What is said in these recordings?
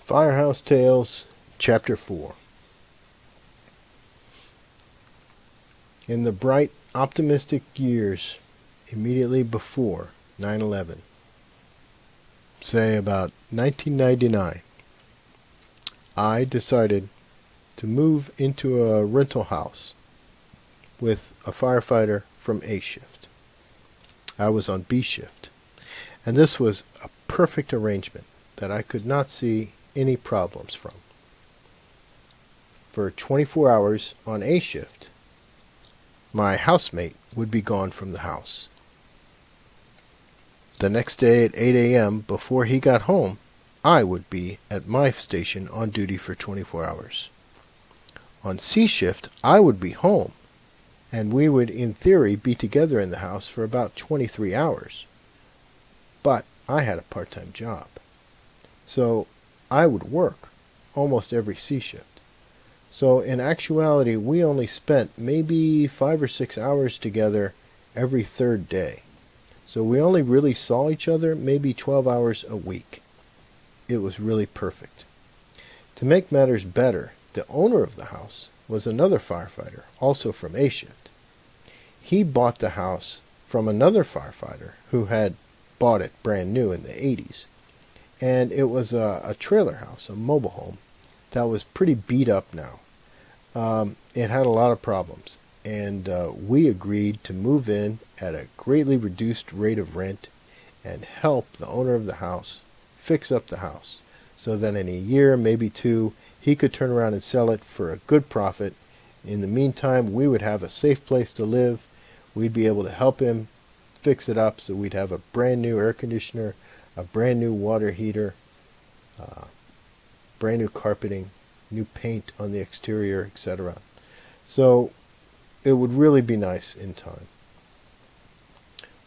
Firehouse Tales, Chapter 4. In the bright, optimistic years immediately before 9/11, say about 1999, I decided to move into a rental house with a firefighter from A shift. I was on B shift, and this was a perfect arrangement that I could not see any problems from. For 24 hours on A shift, my housemate would be gone from the house. The next day at 8 a.m., before he got home, I would be at my station on duty for 24 hours. On C shift, I would be home, and we would in theory be together in the house for about 23 hours. But I had a part-time job, so I would work almost every C shift. So in actuality, we only spent maybe 5 or 6 hours together every third day. So we only really saw each other maybe 12 hours a week. It was really perfect. To make matters better, the owner of the house was another firefighter, also from A shift. He bought the house from another firefighter who had bought it brand new in the 80s. And it was a trailer house, a mobile home, that was pretty beat up now. It had a lot of problems, and we agreed to move in at a greatly reduced rate of rent and help the owner of the house fix up the house so that in a year, maybe two, he could turn around and sell it for a good profit. In the meantime, we would have a safe place to live. We'd be able to help him fix it up, so we'd have a brand new air conditioner, a brand new water heater, brand new carpeting, new paint on the exterior, etc. So it would really be nice in time.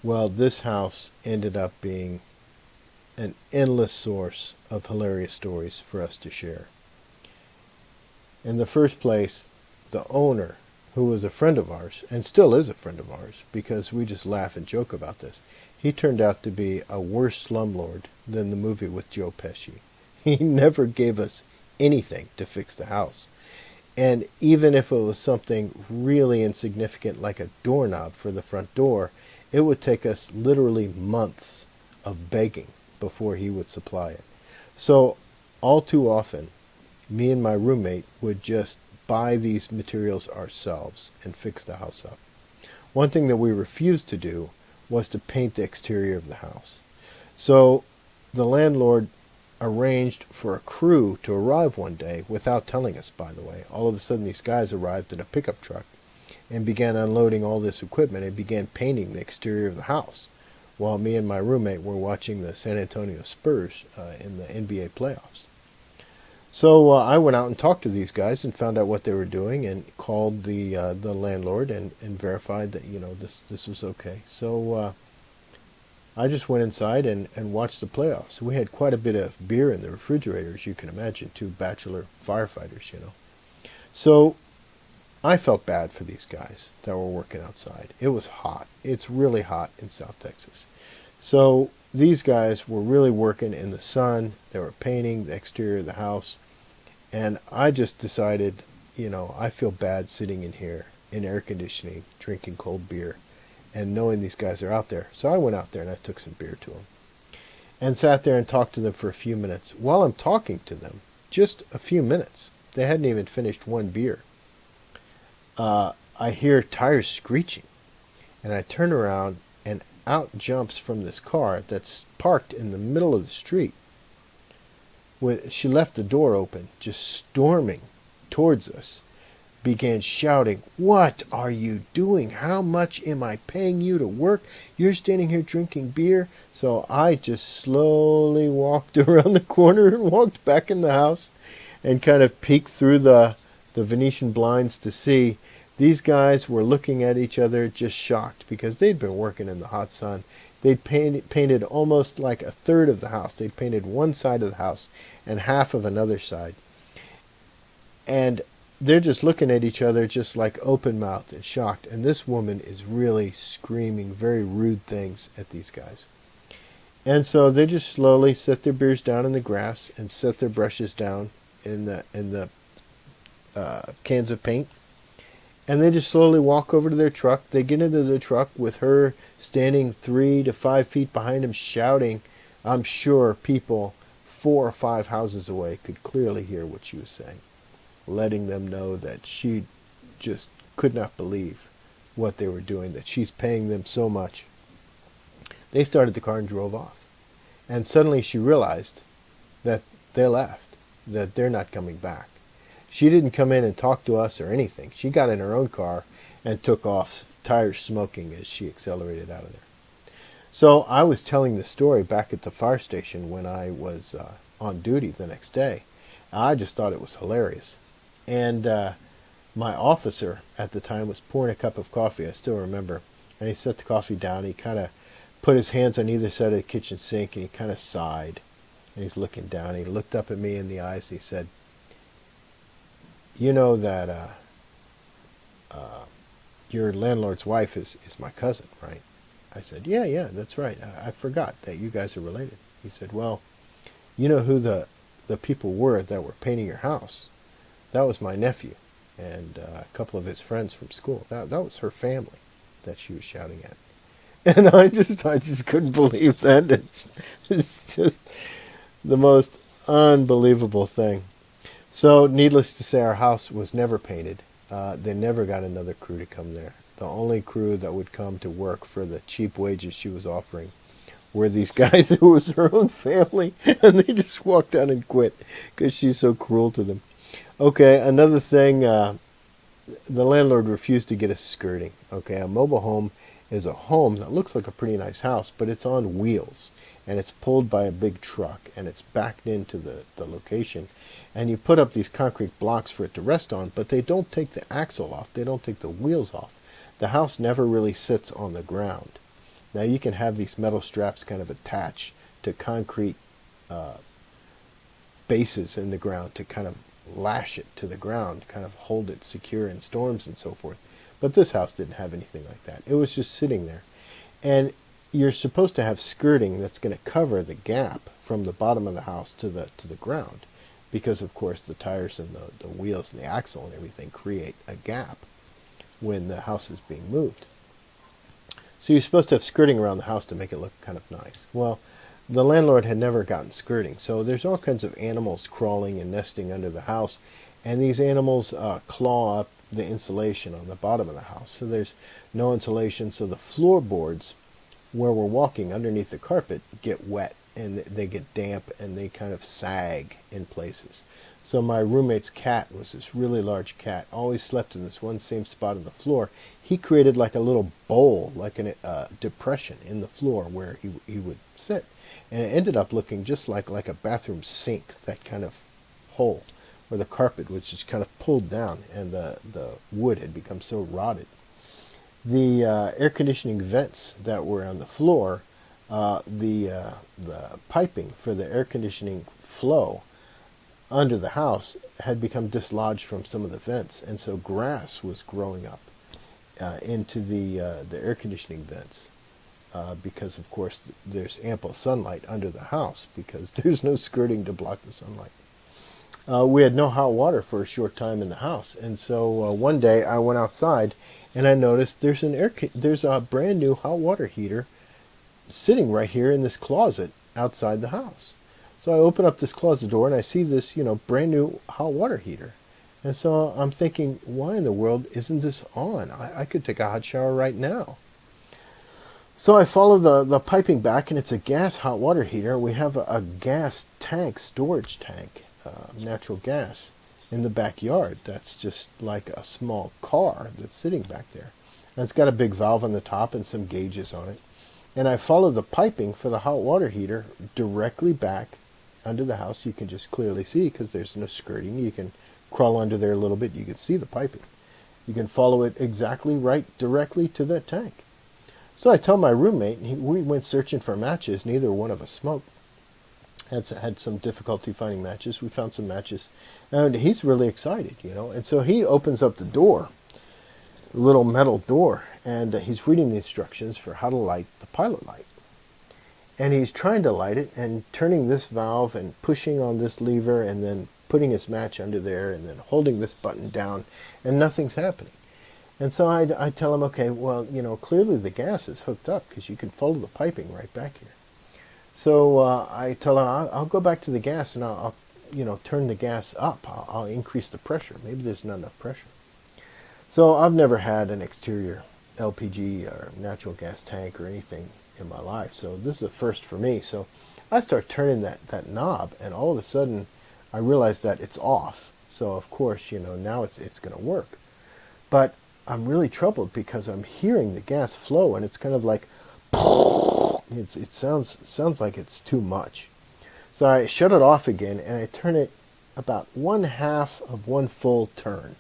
Well, this house ended up being an endless source of hilarious stories for us to share. In the first place, the owner, who was a friend of ours, and still is a friend of ours, because we just laugh and joke about this, he turned out to be a worse slumlord than the movie with Joe Pesci. He never gave us anything to fix the house. And even if it was something really insignificant like a doorknob for the front door, it would take us literally months of begging before he would supply it. So all too often, me and my roommate would just buy these materials ourselves and fix the house up. One thing that we refused to do was to paint the exterior of the house. So the landlord arranged for a crew to arrive one day without telling us, by the way. All of a sudden these guys arrived in a pickup truck and began unloading all this equipment and began painting the exterior of the house while me and my roommate were watching the San Antonio Spurs in the NBA playoffs. So I went out and talked to these guys and found out what they were doing and called the landlord and verified that this was okay. So I just went inside and watched the playoffs. We had quite a bit of beer in the refrigerator, as you can imagine, two bachelor firefighters, So I felt bad for these guys that were working outside. It was hot. It's really hot in South Texas. So these guys were really working in the sun. They were painting the exterior of the house. And I just decided, I feel bad sitting in here in air conditioning, drinking cold beer, and knowing these guys are out there. So I went out there and I took some beer to them and sat there and talked to them for a few minutes. While I'm talking to them, just a few minutes, they hadn't even finished one beer, I hear tires screeching, and I turn around and out jumps from this car that's parked in the middle of the street. She left the door open, just storming towards us, began shouting, "What are you doing? How much am I paying you to work? You're standing here drinking beer." So I just slowly walked around the corner and walked back in the house and kind of peeked through the Venetian blinds to see these guys were looking at each other just shocked because they'd been working in the hot sun. They'd painted almost like a third of the house. They'd painted one side of the house and half of another side. And they're just looking at each other just like open-mouthed and shocked. And this woman is really screaming very rude things at these guys. And so they just slowly set their beers down in the grass and set their brushes down in the cans of paint. And they just slowly walk over to their truck. They get into the truck with her standing 3 to 5 feet behind him shouting. I'm sure people 4 or 5 houses away could clearly hear what she was saying, letting them know that she just could not believe what they were doing, that she's paying them so much. They started the car and drove off. And suddenly she realized that they left, that they're not coming back. She didn't come in and talk to us or anything. She got in her own car and took off, tires smoking as she accelerated out of there. So I was telling the story back at the fire station when I was on duty the next day. I just thought it was hilarious. And my officer at the time was pouring a cup of coffee, I still remember. And he set the coffee down. He kind of put his hands on either side of the kitchen sink and he kind of sighed. And he's looking down. He looked up at me in the eyes and he said, you know that your landlord's wife is my cousin, right? I said, yeah, that's right. I forgot that you guys are related. He said, well, you know who the people were that were painting your house? That was my nephew and a couple of his friends from school. That was her family that she was shouting at. And I just couldn't believe that. It's just the most unbelievable thing. So, needless to say, our house was never painted. They never got another crew to come there. The only crew that would come to work for the cheap wages she was offering were these guys who was her own family, and they just walked out and quit because she's so cruel to them. Okay, another thing, the landlord refused to get us skirting. Okay, a mobile home is a home that looks like a pretty nice house, but it's on wheels, and it's pulled by a big truck, and it's backed into the location. And you put up these concrete blocks for it to rest on, but they don't take the axle off. They don't take the wheels off. The house never really sits on the ground. Now you can have these metal straps kind of attached to concrete bases in the ground to kind of lash it to the ground, kind of hold it secure in storms and so forth. But this house didn't have anything like that. It was just sitting there. And you're supposed to have skirting that's going to cover the gap from the bottom of the house to the ground. Because, of course, the tires and the wheels and the axle and everything create a gap when the house is being moved. So you're supposed to have skirting around the house to make it look kind of nice. Well, the landlord had never gotten skirting, so there's all kinds of animals crawling and nesting under the house, and these animals claw up the insulation on the bottom of the house. So there's no insulation, so the floorboards where we're walking underneath the carpet get wet. And they get damp and they kind of sag in places. So my roommate's cat was this really large cat, always slept in this one same spot on the floor. He created like a little bowl, like a depression in the floor where he would sit. And it ended up looking just like a bathroom sink, that kind of hole where the carpet was just kind of pulled down and the wood had become so rotted. The air conditioning vents that were on the floor, the piping for the air conditioning flow under the house had become dislodged from some of the vents, and so grass was growing up into the air conditioning vents because, of course, there's ample sunlight under the house because there's no skirting to block the sunlight. We had no hot water for a short time in the house, and so one day I went outside and I noticed there's a brand new hot water heater sitting right here in this closet outside the house. So I open up this closet door and I see this, brand new hot water heater. And so I'm thinking, why in the world isn't this on? I could take a hot shower right now. So I follow the piping back, and it's a gas hot water heater. We have a gas tank, storage tank, natural gas, in the backyard. That's just like a small car that's sitting back there. And it's got a big valve on the top and some gauges on it. And I follow the piping for the hot water heater directly back under the house. You can just clearly see because there's no skirting. You can crawl under there a little bit. You can see the piping. You can follow it exactly right directly to that tank. So I tell my roommate, we went searching for matches. Neither one of us smoked. Had some difficulty finding matches. We found some matches. And he's really excited, And so he opens up the door, a little metal door, and he's reading the instructions for how to light the pilot light. And he's trying to light it and turning this valve and pushing on this lever and then putting his match under there and then holding this button down, and nothing's happening. And so I tell him, okay, well, clearly the gas is hooked up because you can follow the piping right back here. So I tell him, I'll go back to the gas and I'll turn the gas up. I'll increase the pressure. Maybe there's not enough pressure. So I've never had an exterior LPG or natural gas tank or anything in my life. So this is a first for me. So I start turning that knob, and all of a sudden I realize that it's off. So of course, now it's going to work. But I'm really troubled because I'm hearing the gas flow, and it's kind of like it sounds like it's too much. So I shut it off again, and I turn it about 1/2 of one full turn.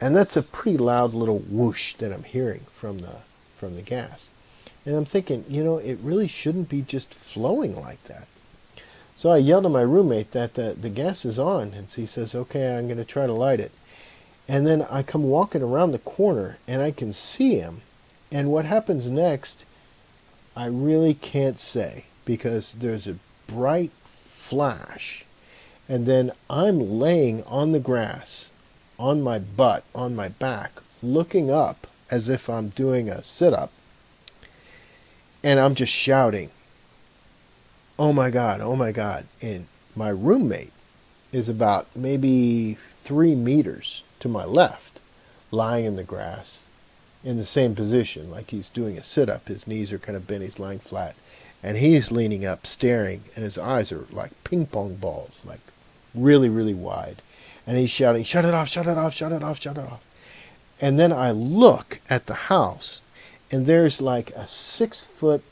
And that's a pretty loud little whoosh that I'm hearing from the gas. And I'm thinking, it really shouldn't be just flowing like that. So I yelled at my roommate that the gas is on, and he says, okay, I'm going to try to light it. And then I come walking around the corner, and I can see him. And what happens next, I really can't say, because there's a bright flash. And then I'm laying on the grass, on my butt, on my back, looking up as if I'm doing a sit-up. And I'm just shouting, oh my God, oh my God. And my roommate is about maybe 3 meters to my left, lying in the grass in the same position, like he's doing a sit-up. His knees are kind of bent, he's lying flat. And he's leaning up, staring, and his eyes are like ping pong balls, like really, really wide. And he's shouting, shut it off, shut it off, shut it off, shut it off. And then I look at the house, and there's like a 6-foot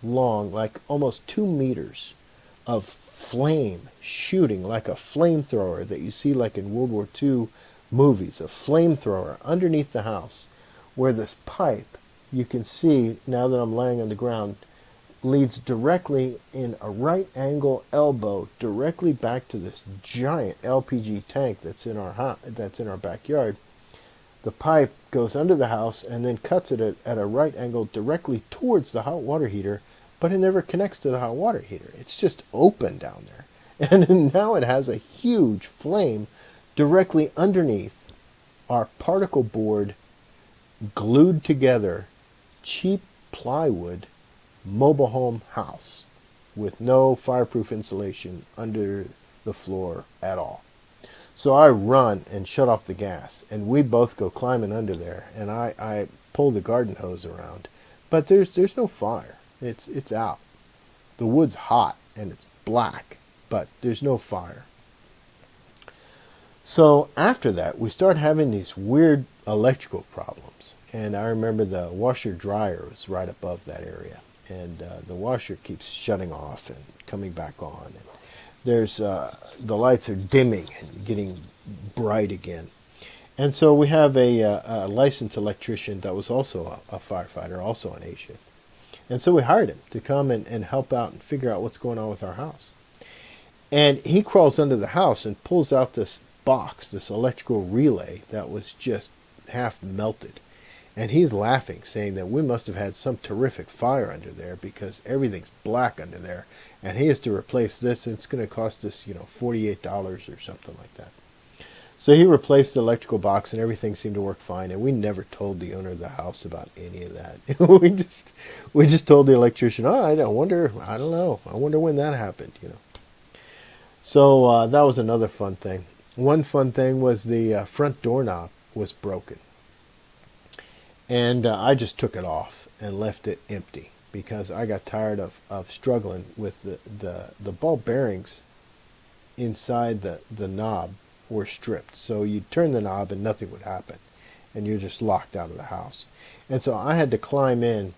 long, like almost 2 meters of flame shooting, like a flamethrower that you see like in World War II movies, a flamethrower underneath the house, where this pipe, you can see now that I'm laying on the ground, leads directly in a right angle elbow directly back to this giant LPG tank that's in our backyard. The pipe goes under the house and then cuts it at a right angle directly towards the hot water heater, but it never connects to the hot water heater. It's just open down there. And now it has a huge flame directly underneath our particle board, glued together, cheap plywood mobile home house with no fireproof insulation under the floor at all. So I run and shut off the gas, and we both go climbing under there, and I pull the garden hose around, but there's no fire. It's out. The wood's hot and it's black, but there's no fire. So after that, we start having these weird electrical problems, and I remember the washer dryer was right above that area. And the washer keeps shutting off and coming back on. And there's the lights are dimming and getting bright again. And so we have a licensed electrician that was also a firefighter, also on A shift. And so we hired him to come and help out and figure out what's going on with our house. And he crawls under the house and pulls out this box, this electrical relay that was just half melted. And he's laughing, saying that we must have had some terrific fire under there because everything's black under there. And he has to replace this, and it's going to cost us, $48 or something like that. So he replaced the electrical box, and everything seemed to work fine. And we never told the owner of the house about any of that. we just told the electrician, I don't know. I wonder when that happened, So that was another fun thing. One fun thing was the front doorknob was broken. And I just took it off and left it empty because I got tired of struggling with the ball bearings inside the knob were stripped. So you'd turn the knob and nothing would happen. And you're just locked out of the house. And so I had to climb in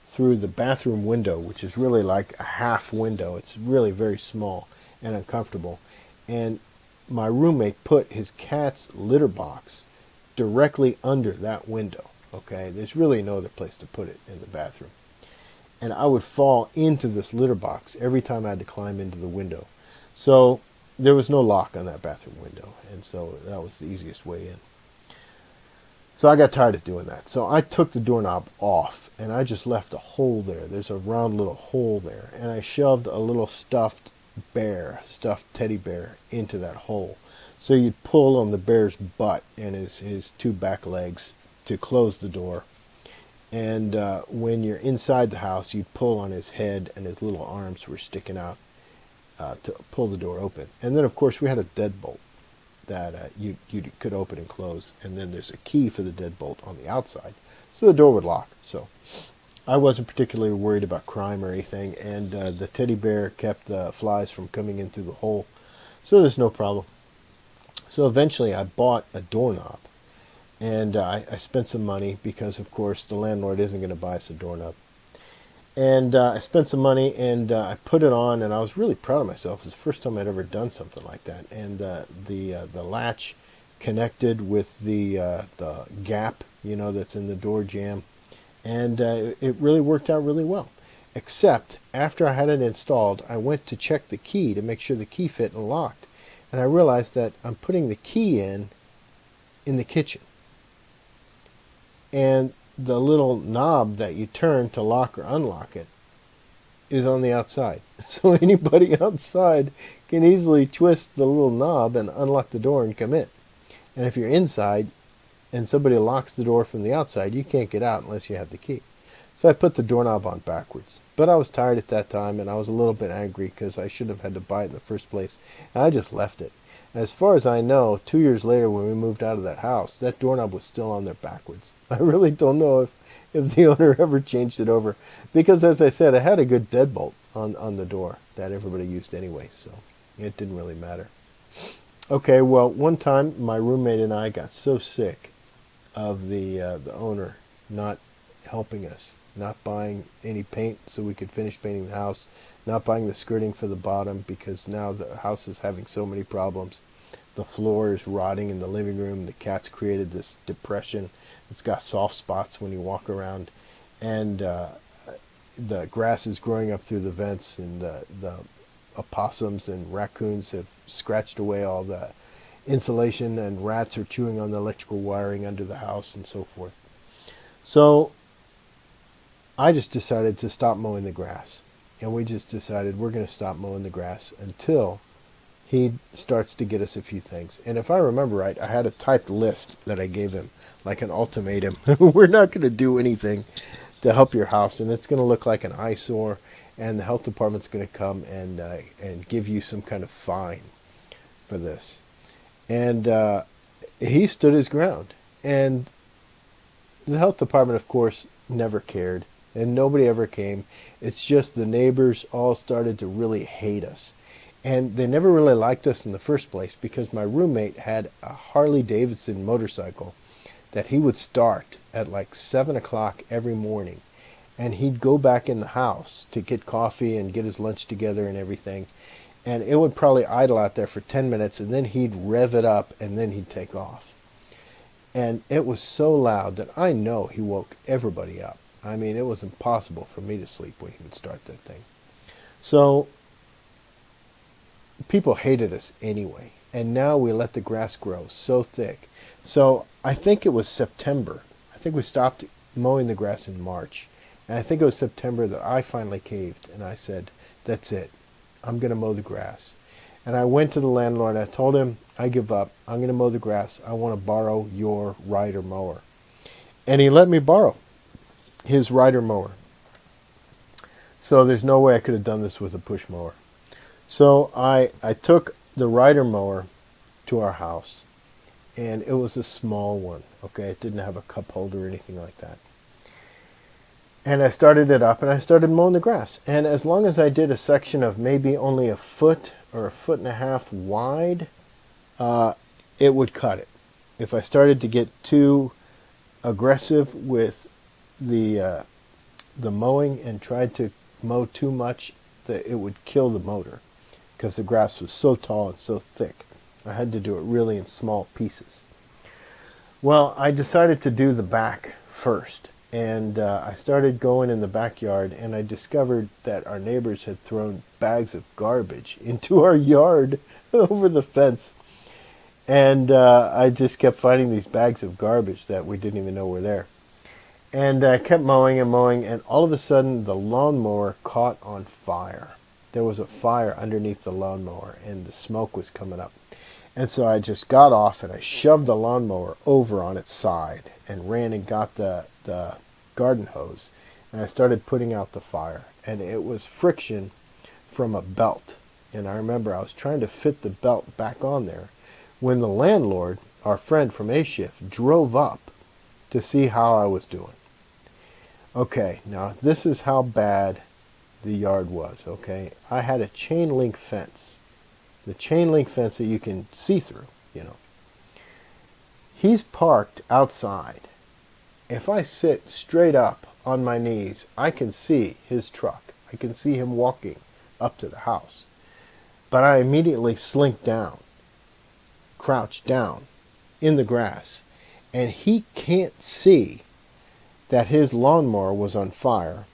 through the bathroom window, which is really like a half window. It's really very small and uncomfortable. And my roommate put his cat's litter box directly under that window. Okay, there's really no other place to put it in the bathroom. And I would fall into this litter box every time I had to climb into the window. So there was no lock on that bathroom window, and so that was the easiest way in. So I got tired of doing that. So I took the doorknob off and I just left a hole there. There's a round little hole there. And I shoved a little stuffed teddy bear into that hole. So you'd pull on the bear's butt and his two back legs to close the door. And when you're inside the house, you'd pull on his head and his little arms were sticking out to pull the door open. And then, of course, we had a deadbolt that you could open and close, and then there's a key for the deadbolt on the outside, so the door would lock. So I wasn't particularly worried about crime or anything, and the teddy bear kept the flies from coming in through the hole, so there's no problem. So eventually I bought a doorknob, and I spent some money because, of course, the landlord isn't going to buy us a doorknob. And I spent some money, and I put it on, and I was really proud of myself. It's the first time I'd ever done something like that. And the latch connected with the gap, that's in the door jamb, and it really worked out really well. Except after I had it installed, I went to check the key to make sure the key fit and locked, and I realized that I'm putting the key in the kitchen, and the little knob that you turn to lock or unlock it is on the outside. So anybody outside can easily twist the little knob and unlock the door and come in. And if you're inside and somebody locks the door from the outside, you can't get out unless you have the key. So I put the doorknob on backwards. But I was tired at that time, and I was a little bit angry because I should have had to buy it in the first place. And I just left it. And as far as I know, 2 years later when we moved out of that house, that doorknob was still on there backwards. I really don't know if the owner ever changed it over. Because, as I said, I had a good deadbolt on the door that everybody used anyway, so it didn't really matter. Okay, well, one time my roommate and I got so sick of the owner not helping us, not buying any paint so we could finish painting the house, not buying the skirting for the bottom because now the house is having so many problems. The floor is rotting in the living room. The cat's created this depression. It's got soft spots when you walk around, and the grass is growing up through the vents, and the opossums and raccoons have scratched away all the insulation, and rats are chewing on the electrical wiring under the house and so forth. So I just decided to stop mowing the grass, and we just decided we're going to stop mowing the grass until he starts to get us a few things. And if I remember right, I had a typed list that I gave him, like an ultimatum. We're not going to do anything to help your house, and it's going to look like an eyesore, and the health department's going to come and give you some kind of fine for this. And he stood his ground. And the health department, of course, never cared, and nobody ever came. It's just the neighbors all started to really hate us. And they never really liked us in the first place because my roommate had a Harley Davidson motorcycle that he would start at like 7 o'clock every morning. And he'd go back in the house to get coffee and get his lunch together and everything. And it would probably idle out there for 10 minutes, and then he'd rev it up, and then he'd take off. And it was so loud that I know he woke everybody up. I mean, it was impossible for me to sleep when he would start that thing. So people hated us anyway, and now we let the grass grow so thick. So I think it was September. I think we stopped mowing the grass in March, and I think it was September that I finally caved, and I said, that's it. I'm going to mow the grass. And I went to the landlord. I told him, I give up. I'm going to mow the grass. I want to borrow your rider mower. And he let me borrow his rider mower. So there's no way I could have done this with a push mower. So I took the rider mower to our house, and it was a small one, okay? It didn't have a cup holder or anything like that. And I started it up, and I started mowing the grass. And as long as I did a section of maybe only a foot or a foot and a half wide, it would cut it. If I started to get too aggressive with the mowing and tried to mow too much, it would kill the motor because the grass was so tall and so thick. I had to do it really in small pieces. Well, I decided to do the back first, and I started going in the backyard, and I discovered that our neighbors had thrown bags of garbage into our yard over the fence. And I just kept finding these bags of garbage that we didn't even know were there. And I kept mowing and mowing, and all of a sudden the lawnmower caught on fire. There was a fire underneath the lawnmower, and the smoke was coming up. And so I just got off and I shoved the lawnmower over on its side and ran and got the garden hose. And I started putting out the fire. And it was friction from a belt. And I remember I was trying to fit the belt back on there when the landlord, our friend from A Shift, drove up to see how I was doing. Okay, now this is how bad the yard was, okay? I had a chain link fence. The chain link fence that you can see through, you know. He's parked outside. If I sit straight up on my knees, I can see his truck. I can see him walking up to the house. But I immediately slink down, crouch down in the grass, and he can't see that his lawnmower was on fire,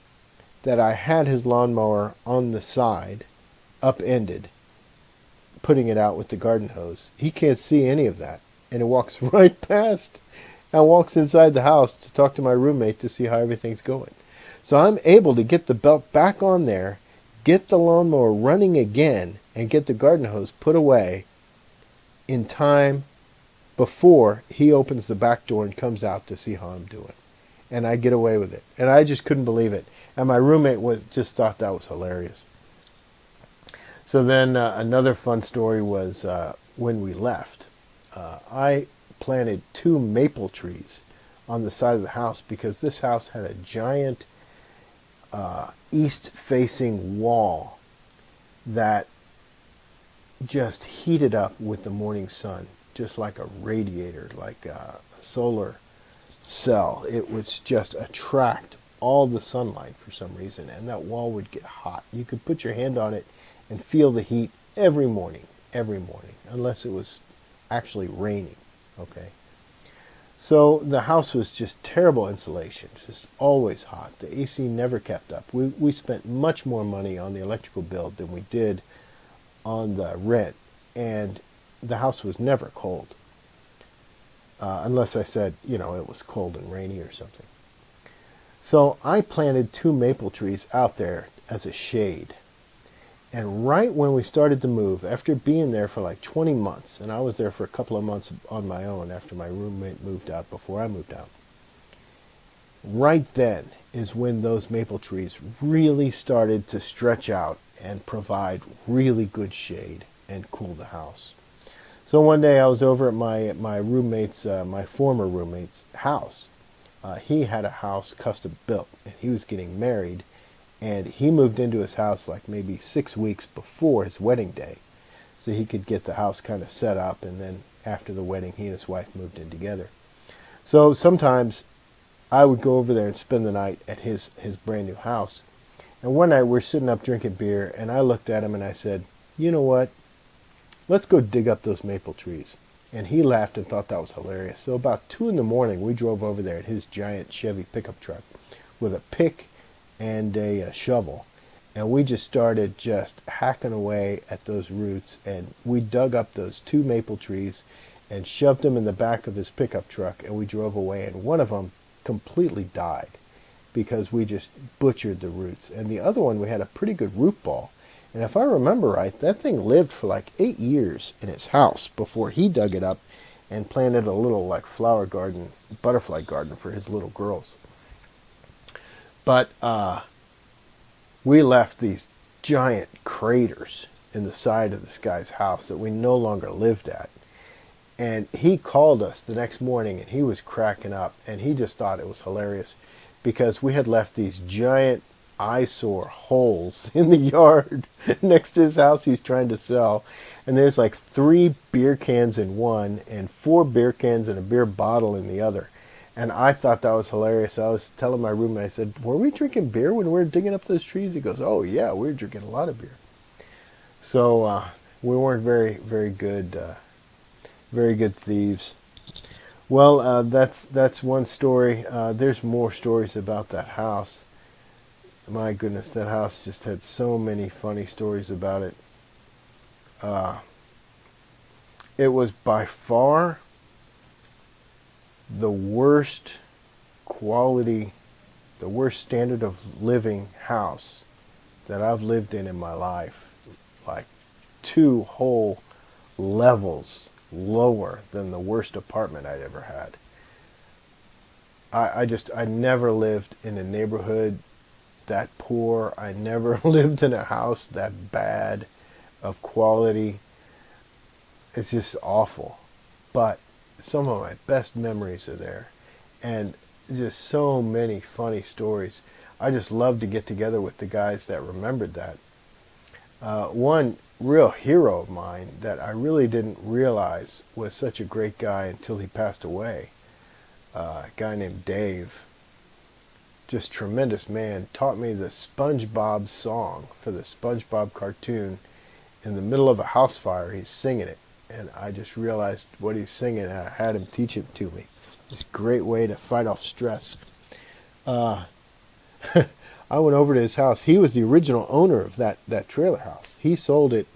that I had his lawnmower on the side, upended, putting it out with the garden hose. He can't see any of that. And it walks right past and walks inside the house to talk to my roommate to see how everything's going. So I'm able to get the belt back on there, get the lawnmower running again, and get the garden hose put away in time before he opens the back door and comes out to see how I'm doing. And I get away with it. And I just couldn't believe it. And my roommate just thought that was hilarious. So then another fun story was when we left. I planted 2 maple trees on the side of the house because this house had a giant east-facing wall that just heated up with the morning sun, just like a radiator, like a solar cell. It would just attract all the sunlight for some reason, and that wall would get hot. You could put your hand on it and feel the heat every morning, unless it was actually raining, okay? So the house was just terrible insulation, just always hot. The AC never kept up. We spent much more money on the electrical bill than we did on the rent, and the house was never cold. Unless I said, you know, it was cold and rainy or something. So I planted 2 maple trees out there as a shade. And right when we started to move, after being there for like 20 months, and I was there for a couple of months on my own after my roommate moved out, before I moved out, right then is when those maple trees really started to stretch out and provide really good shade and cool the house. So one day I was over at my roommate's, my former roommate's house. He had a house custom built, and he was getting married, and he moved into his house like maybe 6 weeks before his wedding day, so he could get the house kind of set up, and then after the wedding, he and his wife moved in together. So sometimes I would go over there and spend the night at his brand new house. And one night we're sitting up drinking beer, and I looked at him and I said, you know what? Let's go dig up those maple trees. And he laughed and thought that was hilarious. So about 2 in the morning, we drove over there in his giant Chevy pickup truck with a pick and a shovel. And we just started just hacking away at those roots. And we dug up those 2 maple trees and shoved them in the back of his pickup truck. And we drove away. And one of them completely died because we just butchered the roots. And the other one, we had a pretty good root ball. And if I remember right, that thing lived for like 8 years in his house before he dug it up and planted a little like flower garden, butterfly garden for his little girls. But we left these giant craters in the side of this guy's house that we no longer lived at. And he called us the next morning and he was cracking up, and he just thought it was hilarious because we had left these giant eyesore holes in the yard next to his house he's trying to sell, and there's like 3 beer cans in one and 4 beer cans and a beer bottle in the other. And I thought that was hilarious. I was telling my roommate, I said, were we drinking beer when we were digging up those trees? He goes, oh yeah, we were drinking a lot of beer. So we weren't very good thieves. Well, that's one story. There's more stories about that house. My goodness, that house just had so many funny stories about it. It was by far the worst quality, the worst standard of living house that I've lived in my life. Like 2 whole levels lower than the worst apartment I'd ever had. I never lived in a neighborhood that poor. I never lived in a house that bad of quality. It's just awful. But some of my best memories are there. And just so many funny stories. I just love to get together with the guys that remembered that. One real hero of mine that I really didn't realize was such a great guy until he passed away. A guy named Dave. Just tremendous man. Taught me the SpongeBob song for the SpongeBob cartoon. In the middle of a house fire, he's singing it. And I just realized what he's singing, and I had him teach it to me. It's a great way to fight off stress. I went over to his house. He was the original owner of that trailer house. He sold it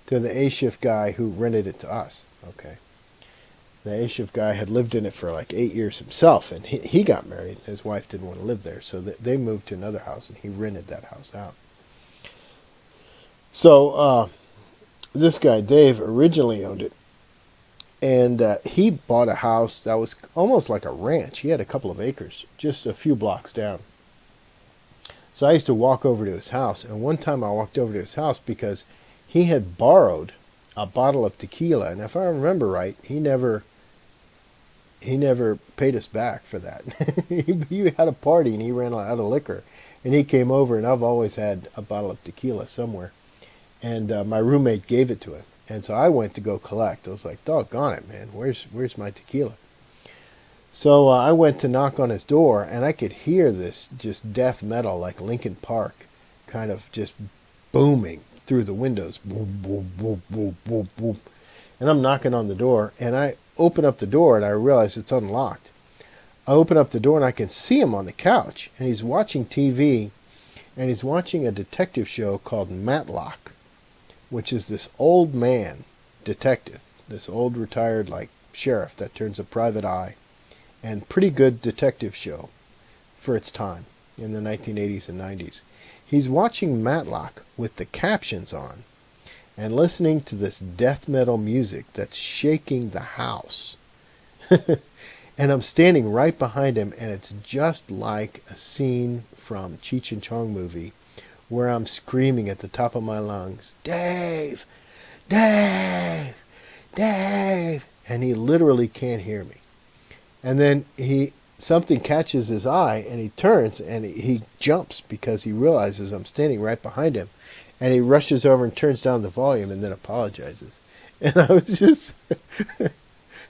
to the A-shift guy who rented it to us. Okay. The A-shift guy had lived in it for like 8 years himself, and he got married. His wife didn't want to live there, so they moved to another house, and he rented that house out. So this guy, Dave, originally owned it. And he bought a house that was almost like a ranch. He had a couple of acres, just a few blocks down. So I used to walk over to his house. And one time I walked over to his house because he had borrowed a bottle of tequila. And if I remember right, he never paid us back for that. He had a party and he ran out of liquor. And he came over, and I've always had a bottle of tequila somewhere. And my roommate gave it to him. And so I went to go collect. I was like, doggone it, man. Where's my tequila? So I went to knock on his door, and I could hear this just death metal like Linkin Park kind of just booming through the windows. Boom, boom, boom, boom, boom, boom. And I'm knocking on the door, and I open up the door, and I realize it's unlocked. I open up the door, and I can see him on the couch, and he's watching TV, and he's watching a detective show called Matlock, which is this old man detective, this old retired like sheriff that turns a private eye, and pretty good detective show for its time in the 1980s and 90s. He's watching Matlock with the captions on and listening to this death metal music that's shaking the house. And I'm standing right behind him, and it's just like a scene from Cheech and Chong movie, where I'm screaming at the top of my lungs, Dave, Dave, Dave, and he literally can't hear me. And then something catches his eye, and he turns, and he jumps because he realizes I'm standing right behind him, and he rushes over and turns down the volume and then apologizes. And I was just,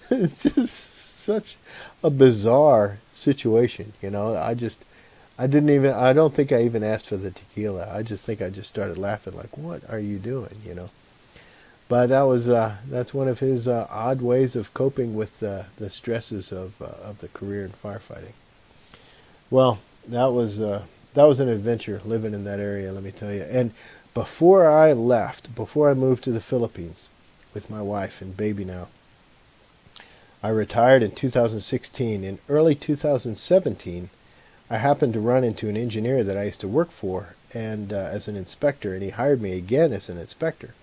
it's just such a bizarre situation, you know. I don't think I even asked for the tequila. I just think I just started laughing like, what are you doing, you know? But that's one of his odd ways of coping with the stresses of the career in firefighting. Well, that was an adventure living in that area, let me tell you. And before I moved to the Philippines with my wife and baby now, I retired in 2016. In early 2017, I happened to run into an engineer that I used to work for and as an inspector, and he hired me again as an inspector.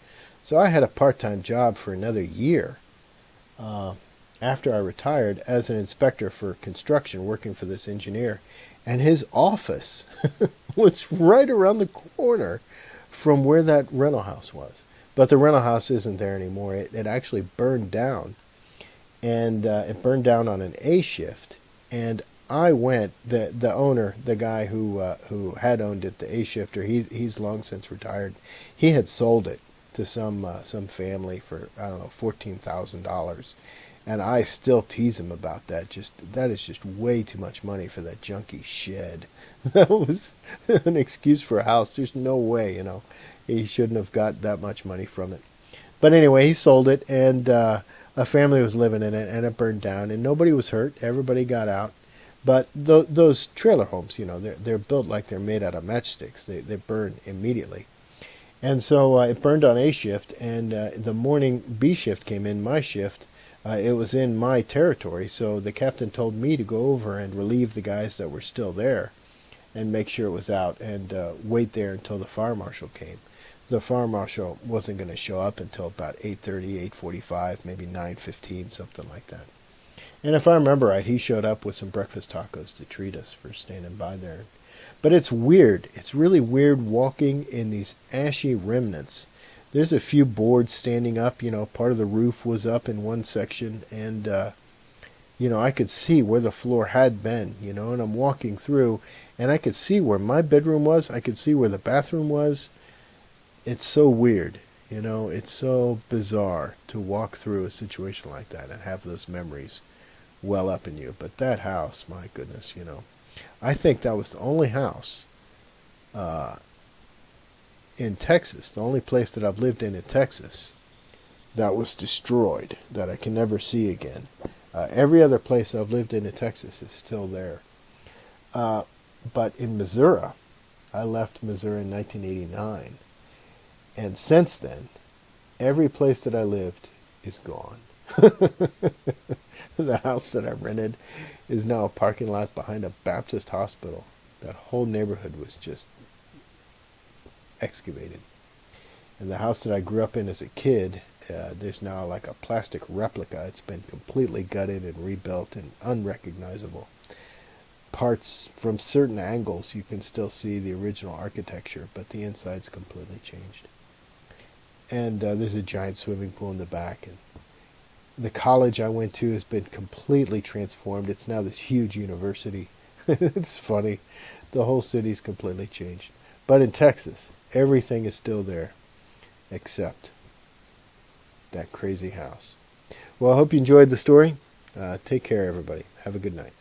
So I had a part-time job for another year after I retired as an inspector for construction, working for this engineer. And his office was right around the corner from where that rental house was. But the rental house isn't there anymore. It actually burned down. And it burned down on an A shift. And I went, the owner, the guy who had owned it, the A shifter, he's long since retired. He had sold it to some family for, I don't know, $14,000. And I still tease him about that. That is just way too much money for that junky shed. That was an excuse for a house. There's no way, you know, he shouldn't have got that much money from it. But anyway, he sold it, and a family was living in it, and it burned down, and nobody was hurt. Everybody got out. But those trailer homes, you know, they're built like they're made out of matchsticks. They burn immediately. And so it burned on A shift, and the morning B shift came in, my shift. It was in my territory, so the captain told me to go over and relieve the guys that were still there and make sure it was out and wait there until the fire marshal came. The fire marshal wasn't going to show up until about 8:30, 8:45, maybe 9:15, something like that. And if I remember right, he showed up with some breakfast tacos to treat us for standing by there. But it's weird. It's really weird walking in these ashy remnants. There's a few boards standing up. Part of the roof was up in one section, and I could see where the floor had been. And I'm walking through, and I could see where my bedroom was. I could see where the bathroom was. It's so weird. It's so bizarre to walk through a situation like that and have those memories well up in you. But that house, my goodness, I think that was the only house uh, in Texas, the only place that I've lived in Texas, that was destroyed, that I can never see again. Every other place I've lived in Texas is still there. Uh, but in Missouri, I left Missouri in 1989, and since then, every place that I lived is gone. The house that I rented is now a parking lot behind a Baptist hospital. That whole neighborhood was just excavated. And the house that I grew up in as a kid, there's now like a plastic replica. It's been completely gutted and rebuilt and unrecognizable. Parts from certain angles you can still see the original architecture, but the inside's completely changed. And there's a giant swimming pool in the back, and the college I went to has been completely transformed. It's now this huge university. It's funny. The whole city's completely changed. But in Texas, everything is still there except that crazy house. Well, I hope you enjoyed the story. Take care, everybody. Have a good night.